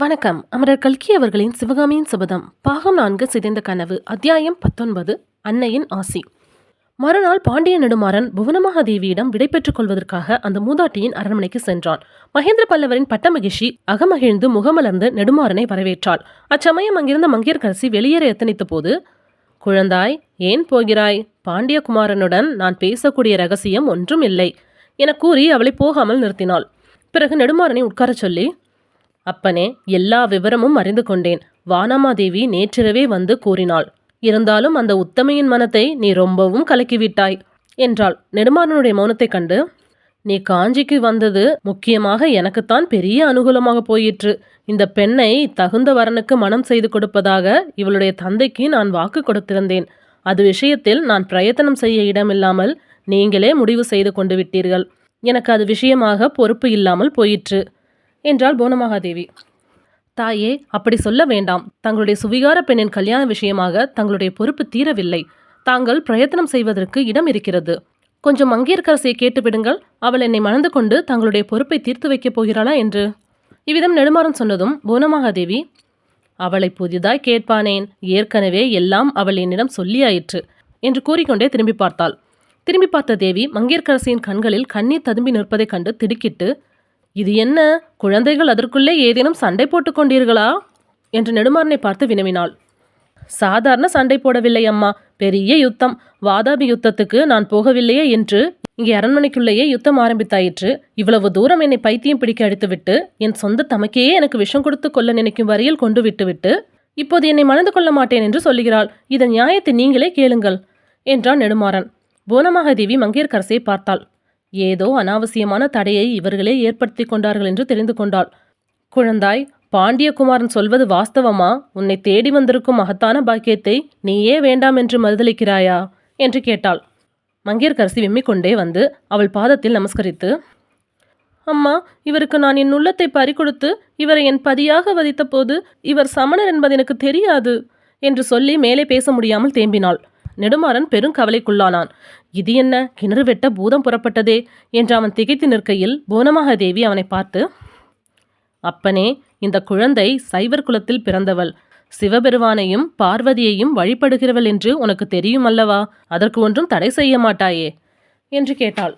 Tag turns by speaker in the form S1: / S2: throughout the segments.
S1: வணக்கம். அமரர் கல்கி அவர்களின் சிவகாமியின் சபதம் பாகம் 4 சிதைந்த கனவு அத்தியாயம் 19 அன்னையின் ஆசி. மறுநாள் பாண்டிய நெடுமாறன் புவனமகாதேவியிடம் விடை பெற்றுக் கொள்வதற்காக அந்த மூதாட்டியின் அரண்மனைக்கு சென்றான். மகேந்திர பல்லவரின் பட்டமகிழ்ச்சி அகமகிழ்ந்து முகமலர்ந்து நெடுமாறனை வரவேற்றாள். அச்சமயம் அங்கிருந்த மங்கையர்க்கரசி வெளியேற எத்தனித்த போது, குழந்தாய், ஏன் போகிறாய்? பாண்டியகுமாரனுடன் நான் பேசக்கூடிய ரகசியம் ஒன்றும் இல்லை என கூறி அவளை போகாமல் நிறுத்தினாள். பிறகு நெடுமாறனை உட்காரச் சொல்லி, அப்பனே, எல்லா விவரமும் அறிந்து கொண்டேன். வானமாதேவி நேற்றிரவே வந்து கூறினாள். இருந்தாலும் அந்த உத்தமையின் மனத்தை நீ ரொம்பவும் கலக்கிவிட்டாய் என்றாள். நெடுமாறனுடைய மௌனத்தைக் கண்டு, நீ காஞ்சிக்கு வந்தது முக்கியமாக எனக்குத்தான் பெரிய அனுகூலமாக போயிற்று. இந்த பெண்ணை தகுந்த வரனுக்கு மனம் செய்து கொடுப்பதாக இவளுடைய தந்தைக்கு நான் வாக்கு கொடுத்திருந்தேன். அது விஷயத்தில் நான் பிரயத்தனம் செய்ய இடமில்லாமல் நீங்களே முடிவு செய்து கொண்டு விட்டீர்கள். எனக்கு அது விஷயமாக பொறுப்பு இல்லாமல் போயிற்று என்றாள் புவனமகாதேவி. தாயே, அப்படி சொல்ல வேண்டாம். தங்களுடைய சுவிகார பெண்ணின் கல்யாண விஷயமாக தங்களுடைய பொறுப்பு தீரவில்லை. தாங்கள் பிரயத்தனம் செய்வதற்கு இடம் இருக்கிறது. கொஞ்சம் மங்கையர்க்கரசியை கேட்டுவிடுங்கள். அவள் என்னை மணந்து கொண்டு தங்களுடைய பொறுப்பை தீர்த்து வைக்கப் போகிறாளா என்று. இவ்விதம் நெடுமாறன் சொன்னதும் புவனமகாதேவி, அவளை புதிதாய் கேட்பானேன், ஏற்கனவே எல்லாம் அவள் என்னிடம் சொல்லியாயிற்று என்று கூறிக்கொண்டே திரும்பி பார்த்தாள். திரும்பி பார்த்த தேவி மங்கையர்க்கரசியின் கண்களில் கண்ணீர் ததும்பி நிற்பதைக் கண்டு திடுக்கிட்டு, இது என்ன, குழந்தைகள் அதற்குள்ளே ஏதேனும் சண்டை போட்டுக் கொண்டீர்களா என்று நெடுமாறனை பார்த்து வினவினாள். சாதாரண சண்டை போடவில்லை அம்மா, பெரிய யுத்தம். வாதாபி யுத்தத்துக்கு நான் போகவில்லையே என்று இங்கே அரண்மனைக்குள்ளேயே யுத்தம் ஆரம்பித்தாயிற்று. இவ்வளவு தூரம் என்னை பைத்தியம் பிடிக்க அடித்துவிட்டு என் சொந்த தமக்கையே எனக்கு விஷம் கொடுத்து கொள்ள நினைக்கும் வரையில் கொண்டு விட்டுவிட்டு இப்போது என்னை மணந்து கொள்ள மாட்டேன் என்று சொல்லுகிறாள். இதன் நியாயத்தை நீங்களே கேளுங்கள் என்றான் நெடுமாறன். புவனமகாதேவி மங்கையர்க்கரசியை பார்த்தாள். ஏதோ அனாவசியமான தடையை இவர்களே ஏற்படுத்தி கொண்டார்கள் என்று தெரிந்து கொண்டாள். குழந்தாய், பாண்டியகுமாரன் சொல்வது வாஸ்தவமா? உன்னை தேடி வந்திருக்கும் மகத்தான பாக்கியத்தை நீயே வேண்டாம் என்று மறுதளிக்கிறாயா என்று கேட்டாள். மங்கையர்க்கரசி விம்மிக்கொண்டே வந்து அவள் பாதத்தில் நமஸ்கரித்து, அம்மா, இவருக்கு நான் என் உள்ளத்தை பறிகொடுத்து இவரை என் பதியாக வதித்த போது இவர் சமணர் என்பது எனக்கு தெரியாது என்று சொல்லி மேலே பேச முடியாமல் தேம்பினாள். நெடுமாறன் பெருங்கவலைக்குள்ளானான். இது என்ன, கிணறு வெட்ட பூதம் புறப்பட்டதே என்று அவன் திகைத்து நிற்கையில் புவனமகாதேவி அவனை பார்த்து, அப்பனே, இந்த குழந்தை சைவர் குலத்தில் பிறந்தவள். சிவபெருவானையும் பார்வதியையும் வழிபடுகிறவள் என்று உனக்கு தெரியும் அல்லவா? அதற்கு ஒன்றும் தடை செய்ய மாட்டாயே என்று கேட்டாள்.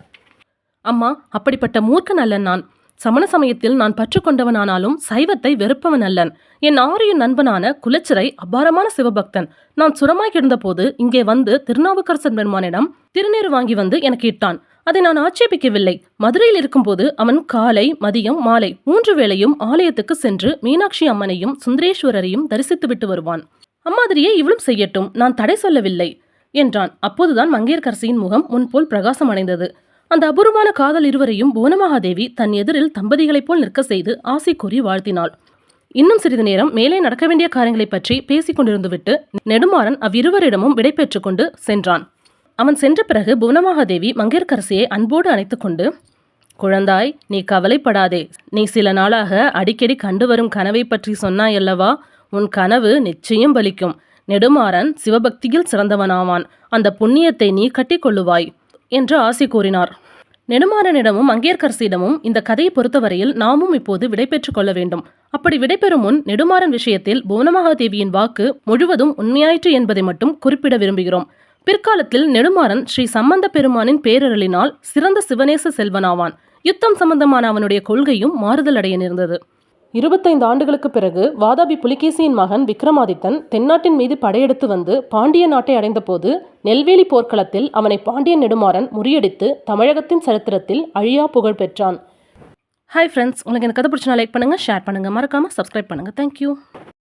S1: அம்மா, அப்படிப்பட்ட மூர்க்கன் அல்லன் நான். சமண சமயத்தில் நான் பற்று கொண்டவனானாலும் சைவத்தை வெறுப்பவன் அல்லன். என் ஆரியின் நண்பனான குலச்சிறை அபாரமான சிவபக்தன். நான் சுரமாய் கிடந்தபோது இங்கே வந்து திருநாவுக்கரசர் பெருமானிடம் திருநீறு வாங்கி வந்து எனக்கு இட்டான். அதை நான் ஆட்சேபிக்கவில்லை. மதுரையில் இருக்கும்போது அவன் காலை, மதியம், மாலை 3 வேளையும் ஆலயத்துக்கு சென்று மீனாட்சி அம்மனையும் சுந்தரேஸ்வரரையும் தரிசித்துவிட்டு வருவான். அம்மாதிரியே இவளும் செய்யட்டும், நான் தடை சொல்லவில்லை என்றான். அப்போதுதான் மங்கையர்க்கரசியின் முகம் முன்போல் பிரகாசம் அடைந்தது. அந்த அபூர்வமான காதல் இருவரையும் புவனமகாதேவி தன் எதிரில் தம்பதிகளைப் போல் நிற்க செய்து ஆசை கூறி வாழ்த்தினாள். இன்னும் சிறிது நேரம் மேலே நடக்க வேண்டிய காரியங்களை பற்றி பேசிக் கொண்டிருந்துவிட்டு நெடுமாறன் அவ்விருவரிடமும் விடை பெற்றுக் கொண்டு சென்றான். அவன் சென்ற பிறகு புவனமகாதேவி மங்கையர்க்கரசியை அன்போடு அணைத்து கொண்டு, குழந்தாய், நீ கவலைப்படாதே. நீ சில நாளாக அடிக்கடி கண்டு வரும் கனவை பற்றி சொன்னாயல்லவா? உன் கனவு நிச்சயம் பலிக்கும். நெடுமாறன் சிவபக்தியில் சிறந்தவனாவான். அந்த புண்ணியத்தை நீ கட்டிக்கொள்ளுவாய் என்று ஆசை கூறினார். நெடுமாறனிடமும் மங்கையர்க்கரசியிடமும் இந்த கதையை பொறுத்தவரையில் நாமும் இப்போது விடை பெற்றுக் கொள்ள வேண்டும். அப்படி விடைபெறும் முன் நெடுமாறன் விஷயத்தில் புவனமகாதேவியின் வாக்கு முழுவதும் உண்மையாயிற்று என்பதை மட்டும் குறிப்பிட விரும்புகிறோம். பிற்காலத்தில் நெடுமாறன் ஸ்ரீ சம்பந்த பெருமானின் பேரருளினால் சிறந்த சிவநேச செல்வனாவான். யுத்தம் சம்பந்தமான அவனுடைய கொள்கையும் மாறுதல் அடைய நேர்ந்தது. 25 ஆண்டுகளுக்கு பிறகு வாதாபி புலிகேசியின் மகன் விக்ரமாதித்தன் தென்னாட்டின் மீது படையெடுத்து வந்து பாண்டிய நாட்டை அடைந்த போது நெல்வேலி போர்க்களத்தில் அவனை பாண்டியன் நெடுமாறன் முறியடித்து தமிழகத்தின் சரித்திரத்தில் அழியா புகழ் பெற்றான். ஹாய் ஃப்ரெண்ட்ஸ், உங்களுக்கு எனக்கு கதை பிடிச்சா லைக் பண்ணுங்கள், ஷேர் பண்ணுங்கள், மறக்காமல் சப்ஸ்கிரைப் பண்ணுங்கள். தேங்க்யூ.